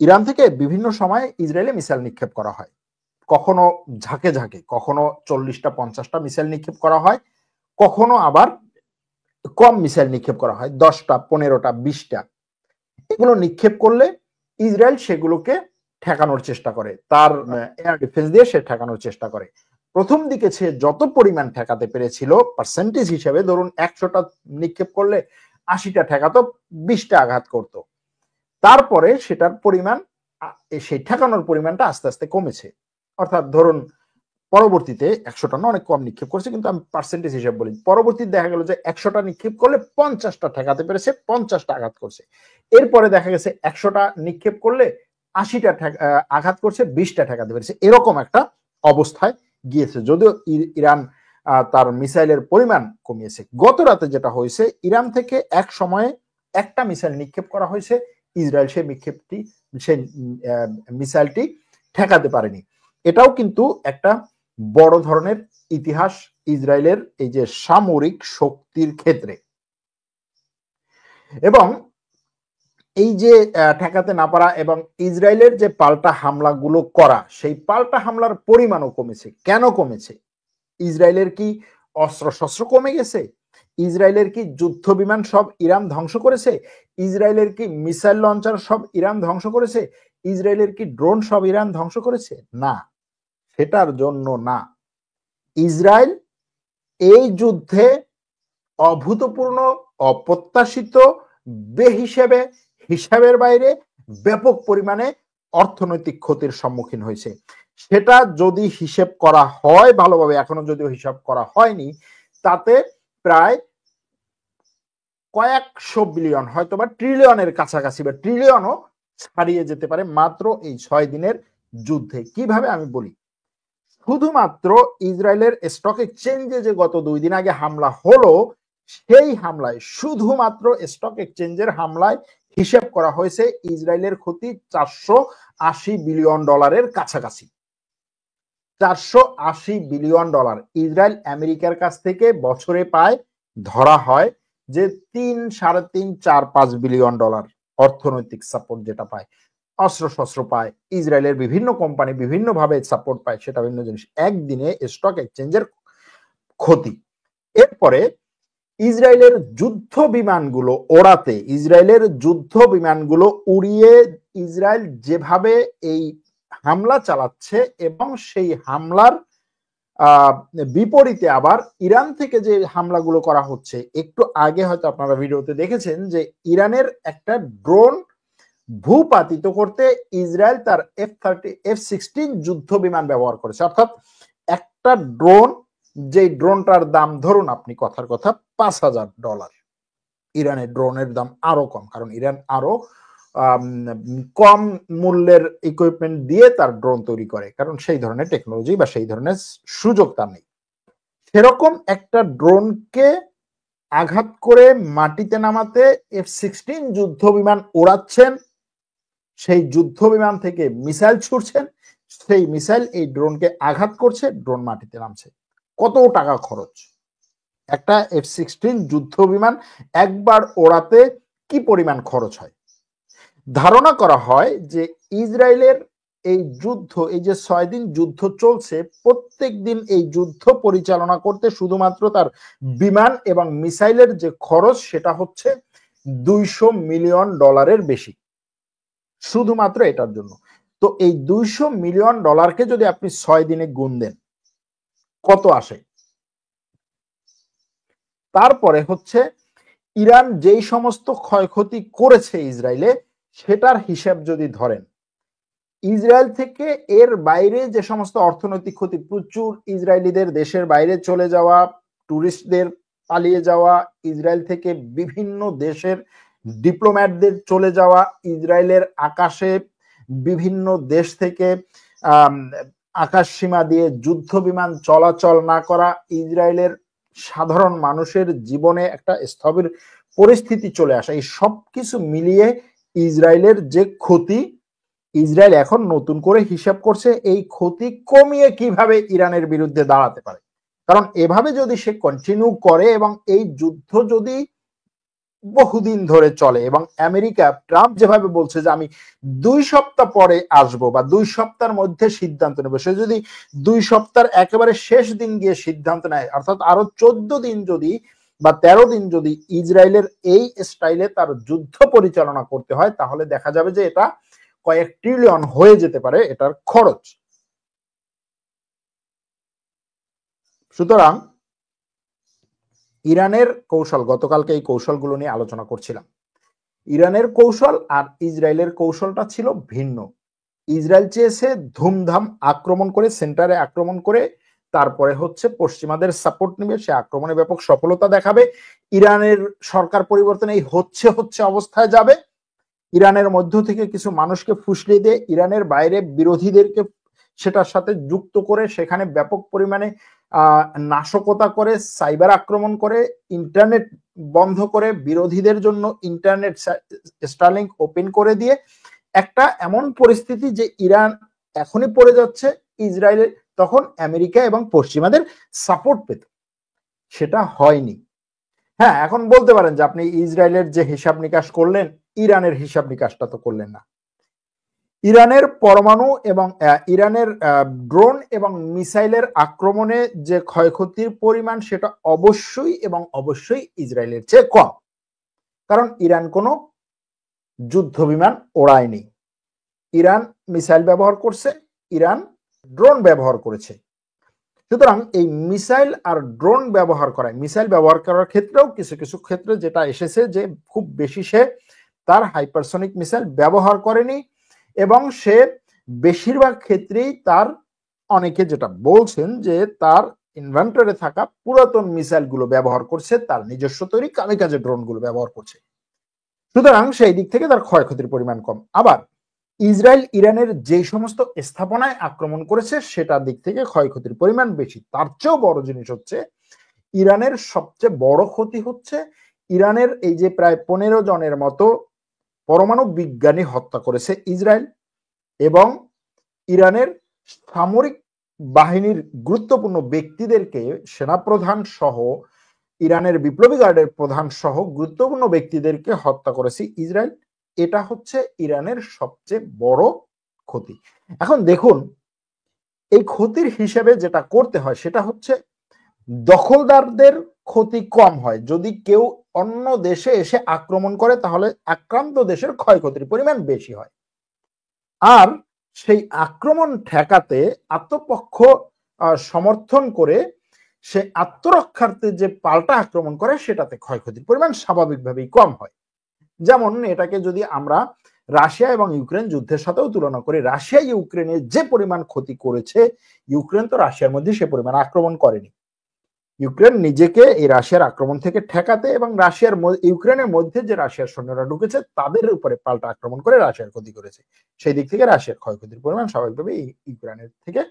Iran থেকে বিভিন্ন সময় ইসরায়েলে মিসাইল নিক্ষেপ করা হয়, কখনো ঝাঁকে ঝাঁকে, কখনো 40টা 50টা মিসাইল নিক্ষেপ করা হয়, কখনো আবার কম মিসাইল নিক্ষেপ করা হয়, 10টা 15টা 20টা। এগুলো নিক্ষেপ করলে ইসরায়েল সেগুলোকে ঠেকানোর চেষ্টা করে, তার এয়ার ডিফেন্স দিয়ে সে ঠেকানোর চেষ্টা করে। প্রথম দিকে সে যত পরিমাণ ঠেকাতে পেরেছিল পার্সেন্টেজ হিসেবে, ধরুন 100টা নিক্ষেপ করলে 80টা ঠেকাতো, 20টা আঘাত করত। তারপরে সেটার পরিমাণ, সেই ঠেকানোর পরিমাণটা আস্তে আস্তে কমেছে। অর্থাৎ ধরুন পরবর্তীতে 100টা না, অনেক কম নিক্ষেপ করছে, কিন্তু আমি পার্সেন্টেজ হিসেবে বলি, পরবর্তীতে দেখা গেল যে 100টা নিক্ষেপ করলে 50টা ঠেকাতে পেরেছে, 50টা আঘাত করছে। এরপরে দেখা গেছে 100টা নিক্ষেপ করলে 80টা আঘাত করছে, 20টা ঠেকাতে পেরেছে। এরকম একটা অবস্থায় গিয়েছে, যদিও ইরান তার মিসাইলের পরিমাণ কমিয়েছে। গত রাতে যেটা হয়েছে, ইরান থেকে এক সময়ে একটা মিসাইল নিক্ষেপ করা হয়েছে, ইসরায়েল সেই মিসাইলটি ঠেকাতে পারেনি। এটাও কিন্তু একটা বড় ধরনের ইতিহাস ইসরায়েলের এই যে সামরিক শক্তির ক্ষেত্রে। এবং এই যে ঠেকাতে না পারা এবং ইসরায়েলের যে পাল্টা হামলাগুলো করা, সেই পাল্টা হামলার পরিমাণও কমেছে। কেন কমেছে? ইসরায়েলের কি অস্ত্র শস্ত্র কমে গেছে? ইসরায়েলের কি যুদ্ধ বিমান সব ইরান ধ্বংস করেছে? ইসরায়েলের কি মিসাইল লঞ্চার সব ইরান ধ্বংস করেছে? ইসরায়েলের কি ড্রোন সব ইরান ধ্বংস করেছে? না, সেটার জন্য না। ইসরায়েল এই যুদ্ধে অভূতপূর্ণ, অপ্রত্যাশিত, হিসাবের বাইরে ব্যাপক পরিমাণে অর্থনৈতিক ক্ষতির সম্মুখীন হয়েছে। সেটা যদি হিসেব করা হয় ভালোভাবে, এখনো যদিও হিসাব করা হয়নি, তাতে প্রায় কয়েকশো বিলিয়ন, হয়তো বা ট্রিলিয়নের কাছাকাছি বা ট্রিলিয়নও ছাড়িয়ে যেতে পারে মাত্র এই 6 দিনের যুদ্ধে। কিভাবে আমি বলি, শুধুমাত্র ইসরায়েলের স্টক এক্সচেঞ্জে যে গত 2 দিন আগে হামলা হলো, সেই হামলায়, শুধুমাত্র স্টক এক্সচেঞ্জের হামলায় হিসেব করা হয়েছে ইসরায়েলের ক্ষতি $480 বিলিয়ন কাছাকাছি। $480 বিলিয়ন। ইসরায়েল আমেরিকার কাছ থেকে বছরে পায়, ধরা হয় যে $3, 3.5, 4, 5 বিলিয়ন অর্থনৈতিক সাপোর্ট যেটা পায়, অস্ত্র শস্ত্র পায়, ইসরায়েলের বিভিন্ন কোম্পানি বিভিন্ন ভাবে সাপোর্ট পায়, সেটা ভিন্ন জিনিস। একদিনে স্টক এক্সচেঞ্জের ক্ষতি। এরপরে ইসরায়েলের যুদ্ধ বিমানগুলো ওড়াতে, ইসরায়েলের যুদ্ধ বিমানগুলো উড়িয়ে ইসরায়েল যেভাবে এই হামলা চালাচ্ছে, এবং সেই হামলার বিপরীতে আবার ইরান থেকে যে হামলাগুলো করা হচ্ছে, একটু আগে হয়তো আপনারা ভিডিওতে দেখেছেন যে ইরানের একটা ড্রোন ভূপাতিত করতে ইসরায়েল তার F-16 যুদ্ধ বিমান ব্যবহার করেছে। অর্থাৎ একটা ড্রোন, যে ড্রোনটার দাম ধরুন আপনি কথার কথা $5,000, ইরানের ড্রোনের দাম আরো কম, কারণ ইরান আরো কম মূল্যের ইকুইপমেন্ট দিয়ে তার ড্রোন তৈরি করে, কারণ সেই ধরনের টেকনোলজি বা সেই ধরনের সুযোগ তার নেই। সেরকম একটা ড্রোনকে আঘাত করে মাটিতে নামাতে F-16 যুদ্ধ বিমান ওড়াচ্ছেন, সেই যুদ্ধ বিমান থেকে মিসাইল ছুটছেন, সেই মিসাইল এই ড্রোনকে আঘাত করছে, ড্রোন মাটিতে নামছে। কত টাকা খরচ? একটা F-16 যুদ্ধ বিমান একবার ওড়াতে কি পরিমাণ খরচ হয়? ধারণা করা হয় যে ইসরায়েলের এই যুদ্ধ, এই যে 6 দিন যুদ্ধ চলছে, প্রত্যেক দিন এই যুদ্ধ পরিচালনা করতে শুধুমাত্র তার বিমান এবং মিসাইলের যে খরচ, সেটা হচ্ছে $200 মিলিয়ন বেশি, শুধুমাত্র এটার জন্য। তো এই $200 মিলিয়ন যদি আপনি 6 দিনে গুণ দেন, কত আসে? তারপরে হচ্ছে ইরান যেই সমস্ত ক্ষয়ক্ষতি করেছে ইসরায়েলে, সেটার হিসাব যদি ধরেন, ইসরায়েল থেকে এর বাইরে যে সমস্ত অর্থনৈতিক ক্ষতি, প্রচুর ইসরায়েলিদের দেশের বাইরে চলে যাওয়া, টুরিস্টদের পালিয়ে যাওয়া, ইসরায়েল থেকে বিভিন্ন দেশের ডিপ্লোম্যাটদের চলে যাওয়া, ইসরায়েলের আকাশে বিভিন্ন দেশ থেকে আকাশ সীমা দিয়ে যুদ্ধ বিমান চলাচল না করা, ইসরায়েলের সাধারণ মানুষের জীবনে একটা স্থবির পরিস্থিতি চলে আসা, এই সবকিছু মিলিয়ে ইসরায়েলের যে ক্ষতি, ইসরায়েল এখন নতুন করে হিসাব করছে এই ক্ষতি কমিয়ে কিভাবে ইরানের বিরুদ্ধে দাঁড়াতে পারে। কারণ এভাবে যদি সে কন্টিনিউ করে এবং এই যুদ্ধ যদি বহুদিন ধরে চলে এবং আমেরিকা, ট্রাম্প যেভাবে বলছে যে আমি 2 সপ্তাহ পরে আসবো বা 2 সপ্তাহের মধ্যে সিদ্ধান্ত নেবো, সে যদি 2 সপ্তাহের একেবারে শেষ দিন গিয়ে সিদ্ধান্ত নেয়, অর্থাৎ আরো 14 দিন যদি বা 13 দিন যদি ইসরায়েলের এই স্টাইলে তার যুদ্ধ পরিচালনা করতে হয়, তাহলে দেখা যাবে যে এটা কয়েক ট্রিলিয়ন হয়ে যেতে পারে এটার খরচ। সুতরাং ইরানের কৌশল, গতকালকে এই কৌশলগুলো নিয়ে আলোচনা করছিলাম। ইরানের কৌশল আর ইসরায়েলের কৌশলটা ছিল ভিন্ন। ইসরায়েল চেয়েছে ধুমধাম আক্রমণ করে, সেন্টারে আক্রমণ করে তারপরে হচ্ছে পশ্চিমাদের সাপোর্ট নেবে, সে আক্রমণে ব্যাপক সফলতা দেখাবে, ইরানের সরকার পরিবর্তন এই হচ্ছে অবস্থায় যাবে, ইরানের মধ্য থেকে কিছু মানুষকে ফুসলিয়ে দিয়ে ইরানের বাইরে বিরোধীদেরকে সেটার সাথে যুক্ত করে সেখানে ব্যাপক পরিমাণে নাশকতা করে, সাইবার আক্রমণ করে, ইন্টারনেট বন্ধ করে, বিরোধীদের জন্য ইন্টারনেট স্টারলিংক ওপেন করে দিয়ে একটা এমন পরিস্থিতি যে ইরান এখনই পড়ে যাচ্ছে, ইসরায়েলের তখন আমেরিকা এবং পশ্চিমাদের সাপোর্ট পেত, সেটা হয়নি। হ্যাঁ, এখন বলতে পারেন যে আপনি ইসরায়েলের যে হিসাব নিকাশ করলেন, ইরানের হিসাব নিকাশটা তো করলেন না। ইরানের পরমাণু এবং ইরানের ড্রোন এবং মিসাইলের আক্রমণে যে ক্ষয়ক্ষতির পরিমাণ সেটা অবশ্যই এবং অবশ্যই ইসরায়েলের চেয়ে কম, কারণ ইরান কোনো যুদ্ধ বিমান ওড়ায়নি, ইরান মিসাইল ব্যবহার করছে, ইরান ড্রোন ব্যবহার করেছে। সুতরাং এই মিসাইল আর ড্রোন ব্যবহার করায়, মিসাইল ব্যবহার করার ক্ষেত্রেও কিছু কিছু ক্ষেত্রে যেটা এসেছে যে খুব বেশি সে তার হাইপারসনিক মিসাইল ব্যবহার করেনি এবং সে বেশিরভাগ ক্ষেত্রেই তার, অনেকে যেটা বলছেন যে তার ইনভেন্টরে থাকা পুরাতন মিসাইল গুলো ব্যবহার করছে, তার নিজস্ব তৈরি কামিকাজে ড্রোন গুলো ব্যবহার করছে। সুতরাং সেই দিক থেকে তার ক্ষয়ক্ষতির পরিমাণ কম। আবার ইসরায়েল ইরানের যে সমস্ত স্থাপনায় আক্রমণ করেছে সেটার দিক থেকে ক্ষয়ক্ষতির পরিমাণ বেশি। তার চেয়েও বড় জিনিস হচ্ছে ইরানের সবচেয়ে বড় ক্ষতি হচ্ছে ইরানের এই যে প্রায় 15 জনের মতো পরমাণু বিজ্ঞানী হত্যা করেছে ইসরায়েল, এবং ইরানের সামরিক বাহিনীর গুরুত্বপূর্ণ ব্যক্তিদেরকে, সেনাপ্রধান সহ ইরানের বিপ্লবী গার্ডের প্রধান সহ গুরুত্বপূর্ণ ব্যক্তিদেরকে হত্যা করেছে ইসরায়েল। এটা হচ্ছে ইরানের সবচেয়ে বড় ক্ষতি। এখন দেখুন, এই ক্ষতির হিসেবে যেটা করতে হয় সেটা হচ্ছে দখলদারদের ক্ষতি কম হয়। যদি কেউ অন্য দেশে এসে আক্রমণ করে তাহলে আক্রান্ত দেশের ক্ষয়ক্ষতির পরিমাণ বেশি হয়, আর সেই আক্রমণ ঠেকাতে আত্মপক্ষ সমর্থন করে সে আত্মরক্ষার্থে যে পাল্টা আক্রমণ করে সেটাতে ক্ষয়ক্ষতির পরিমাণ স্বাভাবিকভাবেই কম হয়। যেমন এটাকে যদি আমরা রাশিয়া এবং ইউক্রেন যুদ্ধের সাথেও তুলনা করি, রাশিয়া ইউক্রেনে যে পরিমাণ ক্ষতি করেছে, ইউক্রেন তো রাশিয়ার মধ্যে সে পরিমাণ আক্রমণ করেনি। ইউক্রেন নিজেকে এই রাশিয়ার আক্রমণ থেকে ঠেকাতে এবং রাশিয়ার ইউক্রেনের মধ্যে যে রাশিয়ার সৈন্যরা ঢুকেছে তাদের উপরে পাল্টা আক্রমণ করে রাশিয়ার ক্ষতি করেছে। সেই দিক থেকে রাশিয়ার ক্ষয়ক্ষতির পরিমাণ স্বাভাবিকভাবে ইউক্রেনের থেকে